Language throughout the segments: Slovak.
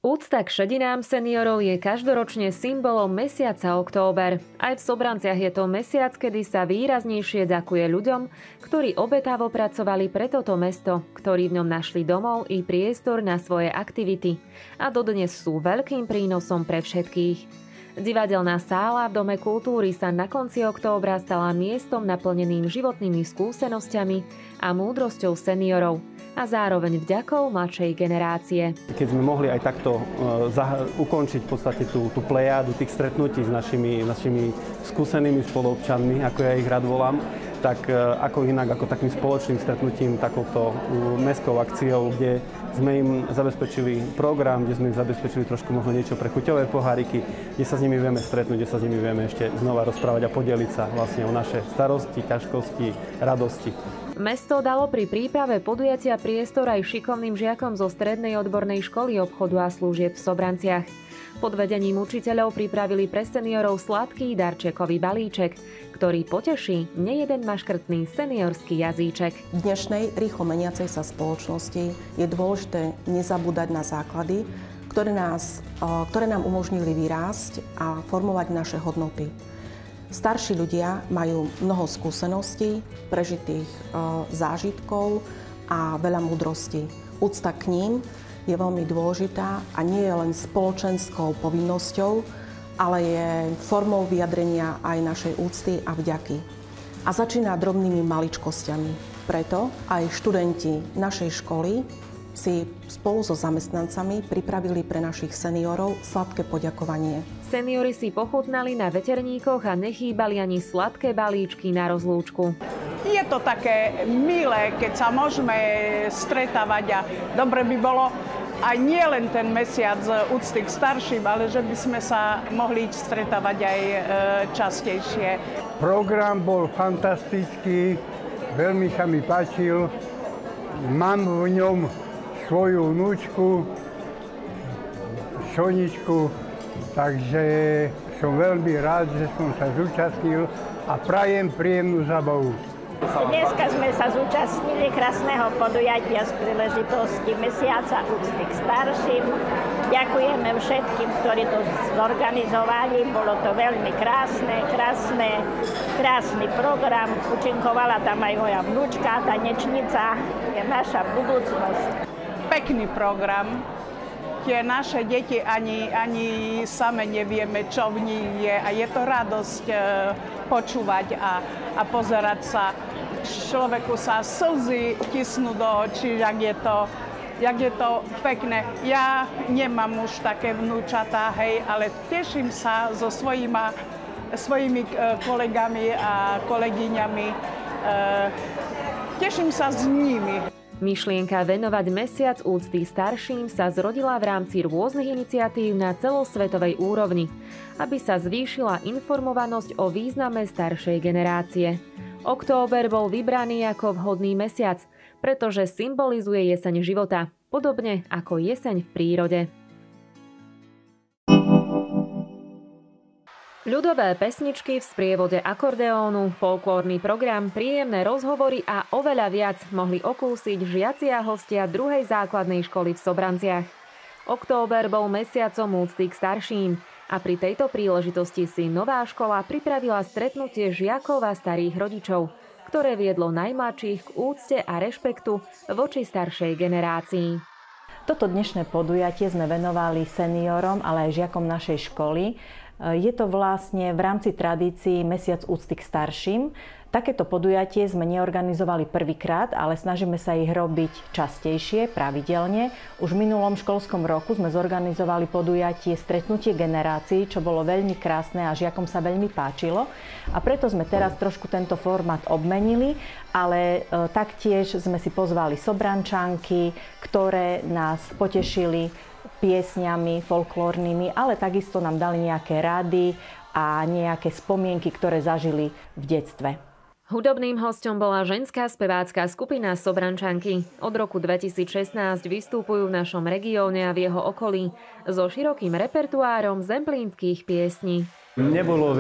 Úcta k šedinám seniorov je každoročne symbolom mesiaca október. Aj v Sobranciach je to mesiac, kedy sa výraznejšie ďakuje ľuďom, ktorí obetavo pracovali pre toto mesto, ktorí v ňom našli domov i priestor na svoje aktivity a dodnes sú veľkým prínosom pre všetkých. Divadelná sála v Dome kultúry sa na konci októbra stala miestom naplneným životnými skúsenosťami a múdrosťou seniorov a zároveň vďakou mladšej generácie. Keď sme mohli aj takto ukončiť v podstate tú plejádu tých stretnutí s našimi skúsenými spoluobčanmi, ako ja ich rád volám, tak ako inak, ako takým spoločným stretnutím, takouto mestskou akciou, kde sme im zabezpečili program, kde sme im zabezpečili trošku možno niečo pre chuťové poháriky, kde sa s nimi vieme stretnúť, kde sa s nimi vieme ešte znova rozprávať a podeliť sa vlastne o naše starosti, ťažkosti, radosti. Mesto dalo pri príprave podujatia priestor aj šikovným žiakom zo Strednej odbornej školy obchodu a služieb v Sobranciach. Pod vedením učiteľov pripravili pre seniorov sladký darčekový balíček, ktorý poteší nejeden maškrtný seniorský jazyček. V dnešnej rýchlo meniacej sa spoločnosti je dôležité nezabúdať na základy, ktoré nám umožnili vyrásť a formovať naše hodnoty. Starší ľudia majú mnoho skúseností, prežitých zážitkov a veľa múdrostí. Úcta k ním je veľmi dôležitá a nie je len spoločenskou povinnosťou, ale je formou vyjadrenia aj našej úcty a vďaky. A začína drobnými maličkosťami. Preto aj študenti našej školy si spolu so zamestnancami pripravili pre našich seniorov sladké poďakovanie. Seniori si pochutnali na veterníkoch a nechýbali ani sladké balíčky na rozlúčku. Je to také milé, keď sa môžeme stretávať a dobre by bolo aj nie len ten mesiac úcty k starším, ale že by sme sa mohli stretávať aj častejšie. Program bol fantastický, veľmi sa mi páčil. Mám v ňom svoju vnúčku, Soničku, takže som veľmi rád, že som sa zúčastnil a prajem príjemnú zábavu. Dneska sme sa zúčastnili krásneho podujatia z príležitosti Mesiaca úcty k starším. Ďakujeme všetkým, ktorí to zorganizovali. Bolo to veľmi krásny program. Účinkovala tam aj moja vnúčka, tanečnica, je naša budúcnosť. Pekný program. Tie naše deti ani same nevieme, čo v nich je. A je to radosť počúvať a pozerať sa. Človeku sa slzy tisnú do očí, jak je to pekné. Ja nemám už také vnúčatá, hej, ale teším sa so svojimi kolegami a kolegyňami. Teším sa s nimi. Myšlienka venovať mesiac úcty starším sa zrodila v rámci rôznych iniciatív na celosvetovej úrovni, aby sa zvýšila informovanosť o význame staršej generácie. Október bol vybraný ako vhodný mesiac, pretože symbolizuje jeseň života, podobne ako jeseň v prírode. Ľudové pesničky v sprievode akordeónu, folklórny program, príjemné rozhovory a oveľa viac mohli okúsiť žiaci a hostia 2. základnej školy v Sobranciach. Október bol mesiacom úcty k starším a pri tejto príležitosti si nová škola pripravila stretnutie žiakov a starých rodičov, ktoré viedlo najmladších k úcte a rešpektu voči staršej generácii. Toto dnešné podujatie sme venovali seniorom, ale aj žiakom našej školy. Je to vlastne v rámci tradícií Mesiac úcty k starším. Takéto podujatie sme neorganizovali prvýkrát, ale snažíme sa ich robiť častejšie, pravidelne. Už v minulom školskom roku sme zorganizovali podujatie Stretnutie generácií, čo bolo veľmi krásne a žiakom sa veľmi páčilo. A preto sme teraz trošku tento formát obmenili, ale taktiež sme si pozvali Sobrančanky, ktoré nás potešili piesňami folklórnymi, ale takisto nám dali nejaké rady a nejaké spomienky, ktoré zažili v detstve. Hudobným hosťom bola ženská spevácka skupina Sobrančanky. Od roku 2016 vystupujú v našom regióne a v jeho okolí so širokým repertoárom zemplínskych piesní. Nebolo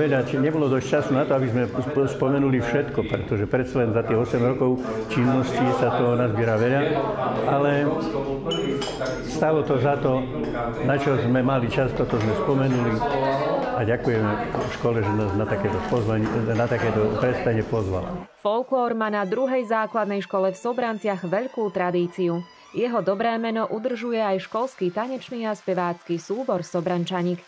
dosť času na to, aby sme spomenuli všetko, pretože predsa len za tých 8 rokov činnosti sa toho nazbiera veľa, ale stalo to za to, na čo sme mali čas, toto sme spomenuli a ďakujeme škole, že nás na takéto predstavenie pozvala. Folklór má na 2. základnej škole v Sobranciach veľkú tradíciu. Jeho dobré meno udržuje aj školský tanečný a spevácky súbor Sobrančanik.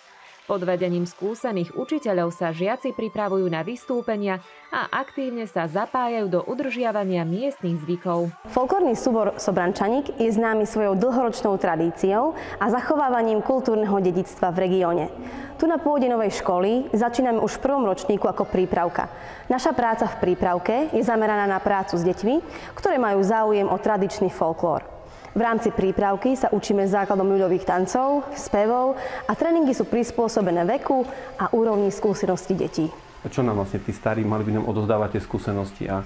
Pod vedením skúsených učiteľov sa žiaci pripravujú na vystúpenia a aktívne sa zapájajú do udržiavania miestnych zvykov. Folklórny súbor Sobrančanik je známy svojou dlhoročnou tradíciou a zachovávaním kultúrneho dedičstva v regióne. Tu na pôde novej školy začíname už v prvom ročníku ako prípravka. Naša práca v prípravke je zameraná na prácu s deťmi, ktoré majú záujem o tradičný folklór. V rámci prípravky sa učíme základom ľudových tancov, spevov a tréningy sú prispôsobené veku a úrovni skúsenosti detí. Čo nám vlastne tí starí mali by nám odozdávať tie skúsenosti a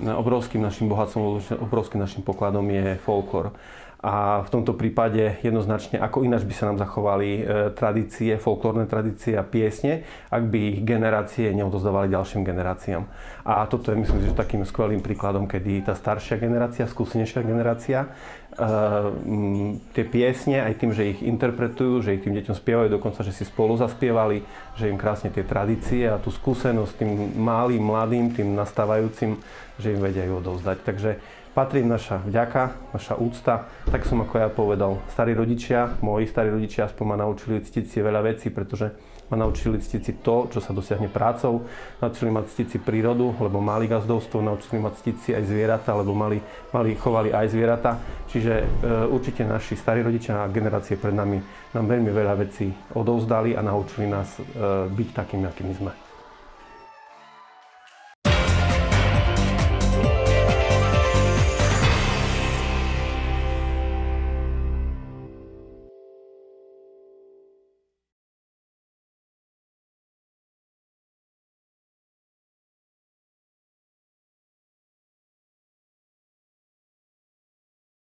obrovským našim bohatstvom, obrovským našim pokladom je folklór. A v tomto prípade jednoznačne, ako ináč by sa nám zachovali tradície, folklórne tradície a piesne, ak by ich generácie neodozdávali ďalším generáciám. A toto je, myslím, že takým skvelým príkladom, kedy tá staršia generácia, skúsenejšia generácia, tie piesne, aj tým, že ich interpretujú, že ich tým deťom spievajú, dokonca, že si spolu zaspievali, že im krásne tie tradície a tú skúsenosť tým malým, mladým, tým nastávajúcim, že im vedia ju odovzdať. Takže patrí im naša vďaka, naša úcta. Tak som ako ja povedal, moji starí rodičia aspoň ma naučili ctiť si veľa vecí, pretože ma naučili ctiť si to, čo sa dosiahne prácou, naučili ma ctiť si prírodu, lebo mali gazdovstvo, naučili ma ctiť si aj zvieratá, lebo chovali aj zvieratá. Čiže určite naši starí rodičia a generácie pred nami nám veľmi veľa vecí odovzdali a naučili nás byť takými, akými sme.